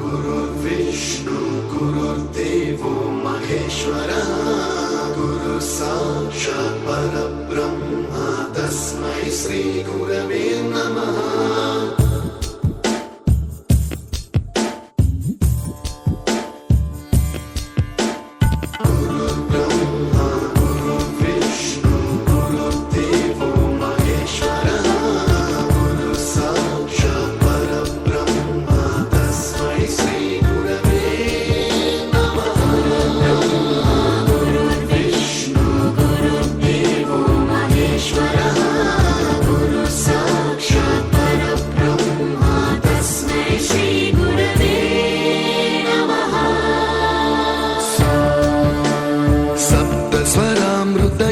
गुरुर्विष्णु गुरुर्देवो महेश्वरः गुरु साक्षात् परब्रह्म तस्मै श्री गुरवे नमः।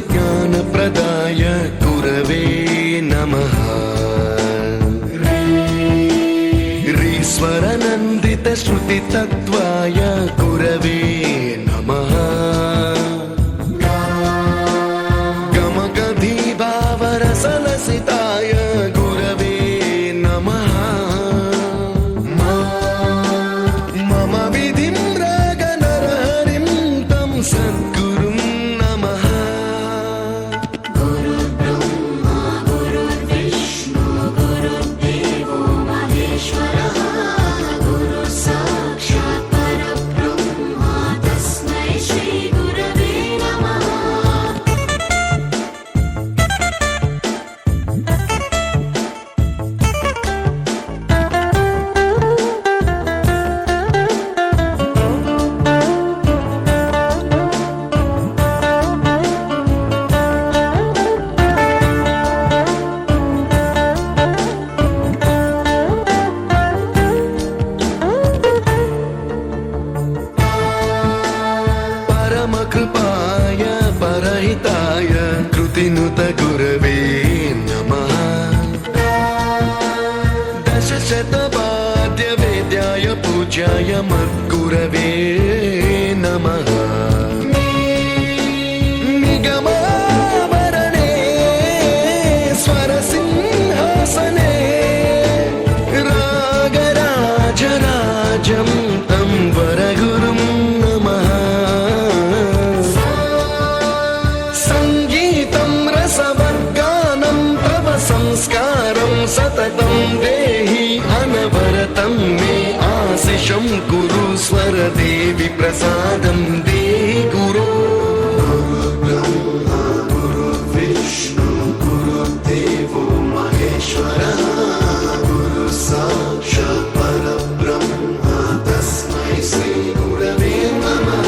ज्ञानप्रदाय गुरवे नमः। ह्रीश्वरनन्दितश्रुतितत्त्वाय गुरवे नमः। गमगधीभावरसलसिताय गुरवे नमः। मम विधिं रागनरहरिं तं सद्गुरुं कृपाय परहिताय कृतिनुत गुरवे नमः। दशशतवाद्यवेद्याय पूज्याय मद्गुरवे नमः। निगमाभरणे स्वरसिंहासने रागराजराजं तं वरगुरुं नमः। संस्कारं सततं देहि अनवरतं मे आशिषं कुरु स्वरदेवि प्रसादं देहि गुरो। गुरुर्ब्रह्मा गुरुर्विष्णु गुरुर्देवो महेश्वरः गुरु साक्षात् परब्रह्म तस्मै श्री गुरवे नमः।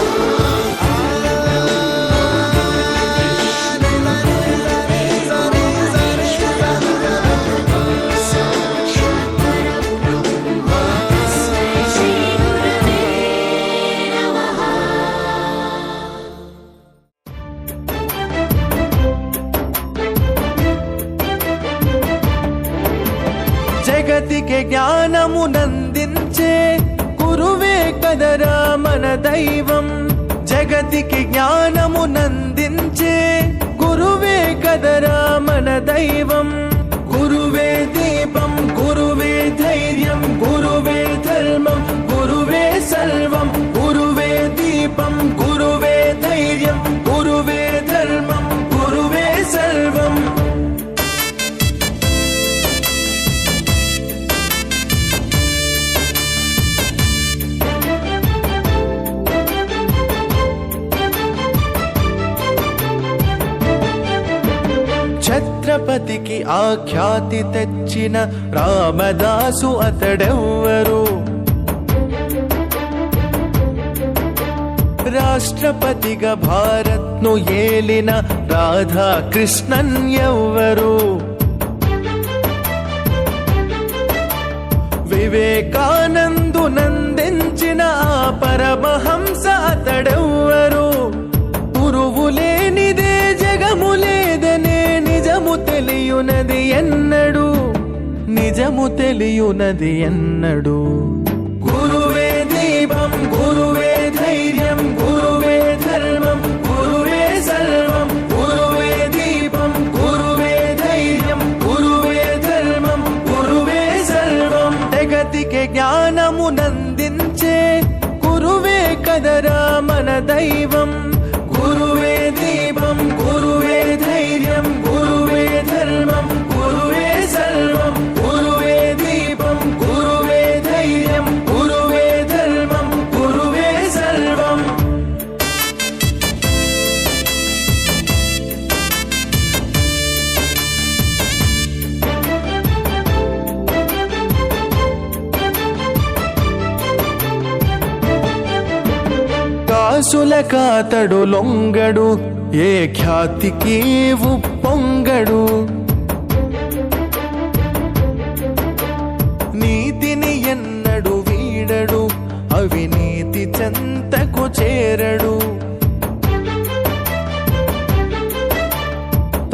జగతికి జ్ఞానమునందించే గురువే కదరా మన దైవం। జగతికి జ్ఞానమునందించే గురువే కదరా మన దైవం। గురువే దీపం గురువే ధైర్యం గురువే ధర్మం గురువే సర్వం। గురువే దీపం గురువే ధైర్యం గురువే ధర్మం గురువే సర్వం। ఛత్రపతికి ఆఖ్యాతి తెచ్చిన రామదాసు అతడెవ్వరు? రాష్ట్రపతిగా భారత్ను ఏలిన రాధాకృష్ణన్ ఎవ్వరు? వివేకానందునందించిన ఆ పరమహంస అతడెవ్వరు? గురువు లేనిదే జగము లేదనే నిజము తెలియునది ఎన్నడు? నిజము తెలియునది ఎన్నడు? గురువే దీపం గురువే ధైర్యం గురువే ధర్మం గురువే సర్వం। గురువే దీపం గురువే ధైర్యం గురువే ధర్మం గురువే సర్వం। జగతికి జ్ఞానం జ్ఞానమునందించే గురువే కదరా మన దైవం. గురువే దీపం, గురువే ధైర్యం, గురువే ధర్మం, గురువే సర్వం. గురువే దీపం, గురువే ధైర్యం, గురువే ధర్మం, గురువే సర్వం. కాసుల కాతడు లొంగడు, ఏ ఖ్యాతికి ఉప్పొంగడు. నీతిని ఎన్నడు వీడడు, అవినీతి చెంతకు చేరడు.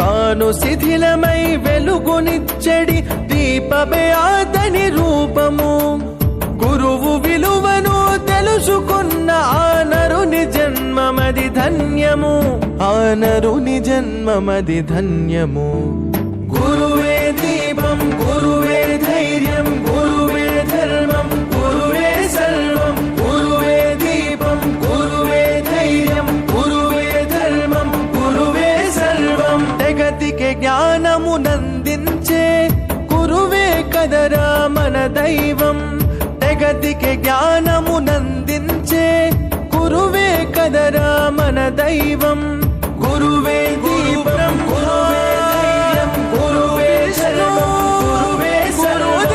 తాను శిథిలమై వెలుగునిచ్చడి దీపమే అతని రూపము. గురువు విలువను తెలుసుకున్న ఆ నరుని జన్మమది ధన్యము, ఆ నరుని జన్మమది ధన్యము. గురువే దీపం, గురువే ధైర్యం, గురువే ధర్మం, గురువే సర్వం. గురువే దీపం, గురువే ధైర్యం, గురువే ధర్మం, గురువే సర్వం. జగతికి జ్ఞానమునందించే గురువే కదరా మన దైవం. జగతికి జ్ఞానమునందించే గురువే కదరా మన దైవం. గురువే దీపం, గురువే ధైర్యం, గురువే సర్వం, గురువే సర్వం.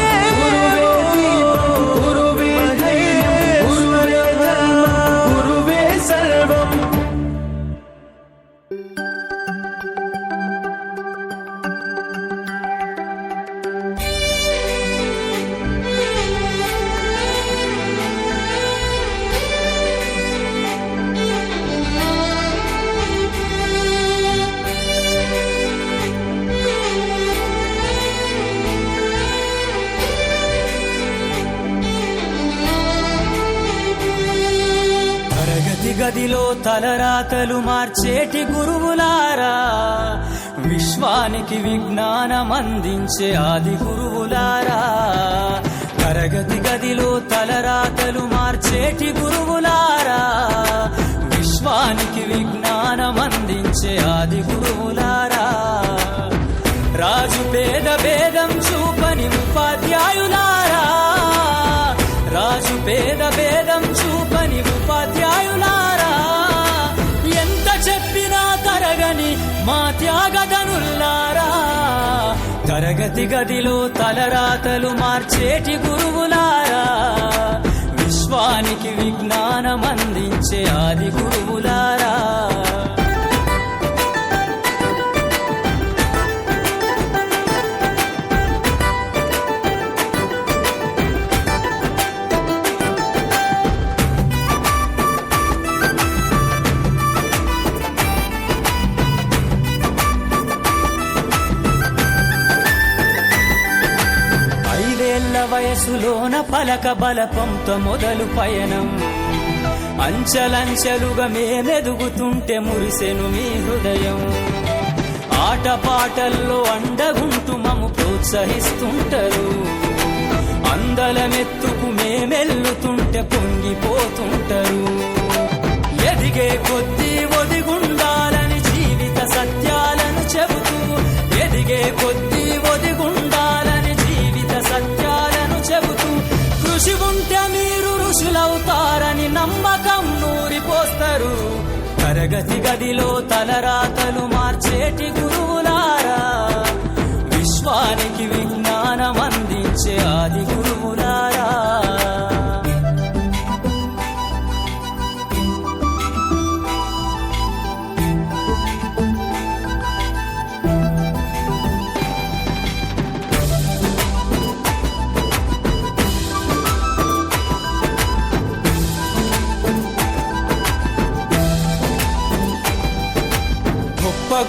గురువే ధైర్యం, గురువే ధర్మం, గురువే సర్వం. గదిలో తలరాతలు మార్చేటి గురువులారా, విశ్వానికి విజ్ఞానం అందించే ఆది గురువులారా. తరగతి గదిలో తలరాతలు మార్చేటి గురువులారా, విశ్వానికి విజ్ఞానం అందించే ఆది గురువులారా. రాజు పేద భేదం చూపని ఉపాధ్యాయులారా, రాజు పేద భేదం చూపని ఉపాధ్యాయులారా. ఎంత చెప్పినా తరగని మా త్యాగధనుల్లారా. తరగతి గదిలో తలరాతలు మార్చేటి గురువులారా, విశ్వానికి విజ్ఞానం అందించే ఆది గురువులారా. వయసులోన పలక బలపంతో మొదలు పయనం, అంచలంచెలుగా మేమెదుగుతుంటే మురిసెను మీ హృదయం. ఆటపాటల్లో అండగుంటూ మము ప్రోత్సహిస్తుంటారు, అందలమెత్తుకు మేమెల్లుతుంటే పొంగిపోతుంటారు. ఎదిగే కొద్దీ ఒదిగుండాలని జీవిత సత్యాలను చెబుతూ, ఎదిగే కొద్దీ ఒదిగుండాలని జీవిత సత్యాలను చెబుతూ, కృషి ఉంటే మీరు ఋషులవుతారని నమ్మకం నూరిపోస్తారు. తరగతి గదిలో తలరాతలు మార్చేటి గురువులారా, విశ్వానికి విజ్ఞానం అందించే ఆది గురువులారా.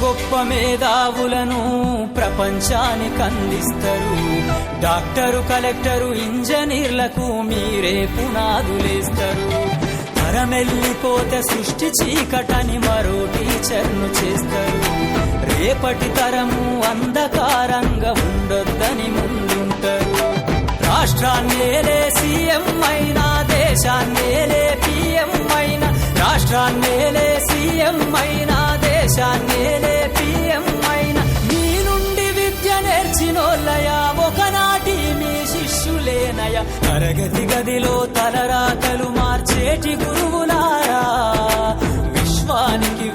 గొప్ప మేధావులను ప్రపంచానికి అందిస్తారు. డాక్టరు, కలెక్టరు, ఇంజనీర్లకు మీరే పునాదులేస్తారు. తరమెల్లిపోతే సృష్టి చీకటని మరో టీచర్ను చేస్తారు. రేపటి తరము అంధకారంగా ఉండొద్దని ముందుంటారు. రాష్ట్రాన్నేలే సీఎం అయినా దేశాన్నేలే పిఎం అయినా రాష్ట్రాన్నేలే సీఎం అయినా దేశాన్నేలే పిఎం అయినా మీ నుండి విద్య నేర్చినోళ్ళయా ఒకనాటి మీ శిష్యులేనయా తరగతి గదిలో తలరాతలు మార్చేటి గురువులారా విశ్వానికి